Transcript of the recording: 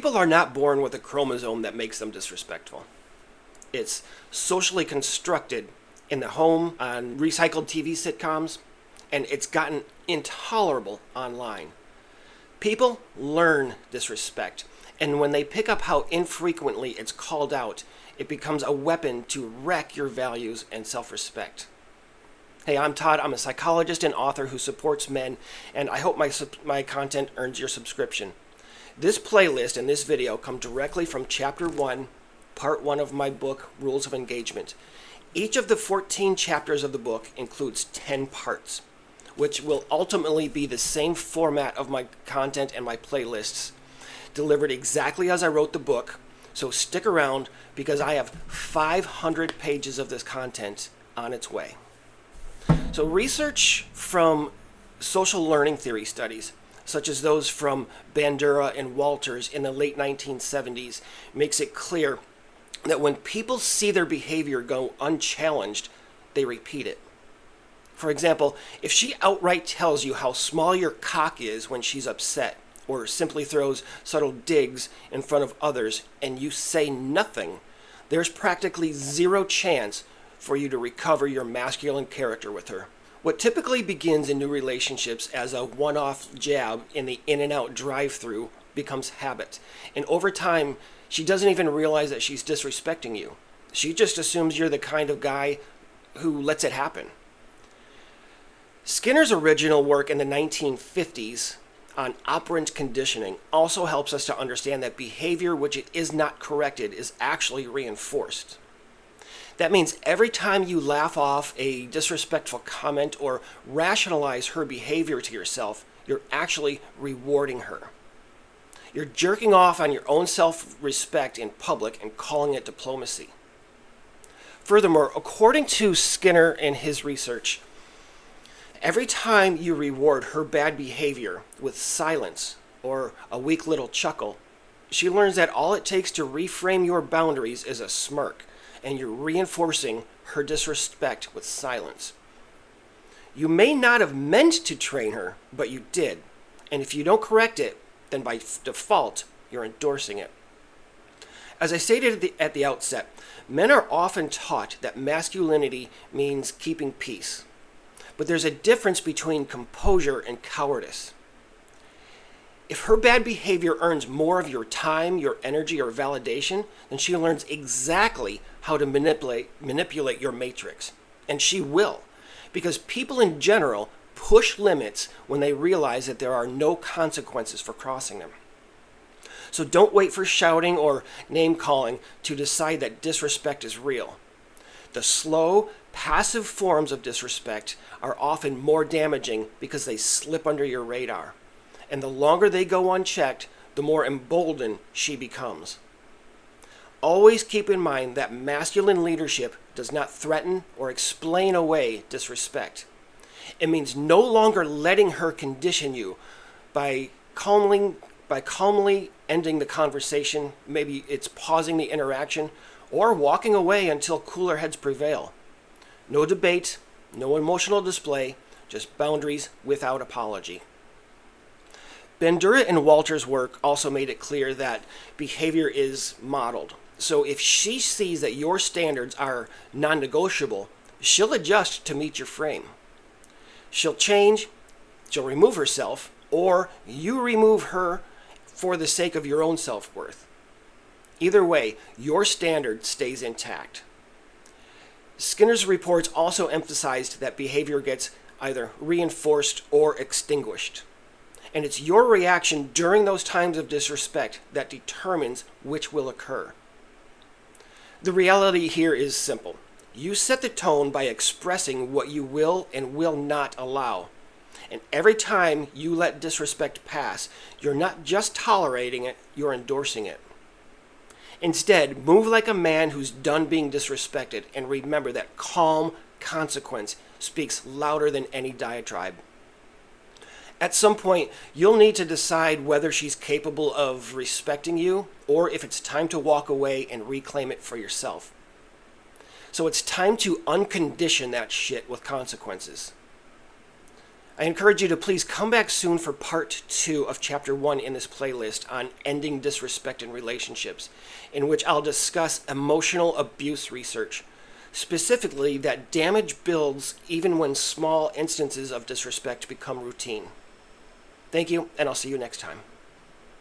People are not born with a chromosome that makes them disrespectful. It's socially constructed in the home, on recycled TV sitcoms, and it's gotten intolerable online. People learn disrespect, and when they pick up how infrequently it's called out, it becomes a weapon to wreck your values and self-respect. Hey, I'm Todd. I'm a psychologist and author who supports men, and I hope my content earns your subscription. This playlist and this video come directly from Chapter 1, Part 1 of my book, Rules of Engagement. Each of the 14 chapters of the book includes 10 parts, which will ultimately be the same format of my content and my playlists, delivered exactly as I wrote the book. So stick around because I have 500 pages of this content on its way. So research from social learning theory studies, such as those from Bandura and Walters in the late 1970s, makes it clear that when people see their behavior go unchallenged, they repeat it. For example, if she outright tells you how small your cock is when she's upset, or simply throws subtle digs in front of others, and you say nothing, there's practically zero chance for you to recover your masculine character with her. What typically begins in new relationships as a one-off jab in the in-and-out drive-thru becomes habit. And over time, she doesn't even realize that she's disrespecting you. She just assumes you're the kind of guy who lets it happen. Skinner's original work in the 1950s on operant conditioning also helps us to understand that behavior which is not corrected is actually reinforced. That means every time you laugh off a disrespectful comment or rationalize her behavior to yourself, you're actually rewarding her. You're jerking off on your own self-respect in public and calling it diplomacy. Furthermore, according to Skinner and his research, every time you reward her bad behavior with silence or a weak little chuckle, she learns that all it takes to reframe your boundaries is a smirk, and you're reinforcing her disrespect with silence. You may not have meant to train her, but you did. And if you don't correct it, then by default, you're endorsing it. As I stated at the outset, men are often taught that masculinity means keeping peace. But there's a difference between composure and cowardice. If her bad behavior earns more of your time, your energy, or validation, then she learns exactly how to manipulate your matrix. And she will. Because people in general push limits when they realize that there are no consequences for crossing them. So don't wait for shouting or name-calling to decide that disrespect is real. The slow, passive forms of disrespect are often more damaging because they slip under your radar. And the longer they go unchecked, the more emboldened she becomes. Always keep in mind that masculine leadership does not threaten or explain away disrespect. It means no longer letting her condition you by calmly ending the conversation. Maybe it's pausing the interaction or walking away until cooler heads prevail. No debate, no emotional display, just boundaries without apology. Bandura and Walter's work also made it clear that behavior is modeled. So if she sees that your standards are non-negotiable, she'll adjust to meet your frame. She'll change, she'll remove herself, or you remove her for the sake of your own self-worth. Either way, your standard stays intact. Skinner's reports also emphasized that behavior gets either reinforced or extinguished. And it's your reaction during those times of disrespect that determines which will occur. The reality here is simple. You set the tone by expressing what you will and will not allow. And every time you let disrespect pass, you're not just tolerating it, you're endorsing it. Instead, move like a man who's done being disrespected, and remember that calm consequence speaks louder than any diatribe. At some point, you'll need to decide whether she's capable of respecting you or if it's time to walk away and reclaim it for yourself. So it's time to uncondition that shit with consequences. I encourage you to please come back soon for part 2 of chapter 1 in this playlist on ending disrespect in relationships, in which I'll discuss emotional abuse research, specifically that damage builds even when small instances of disrespect become routine. Thank you, and I'll see you next time.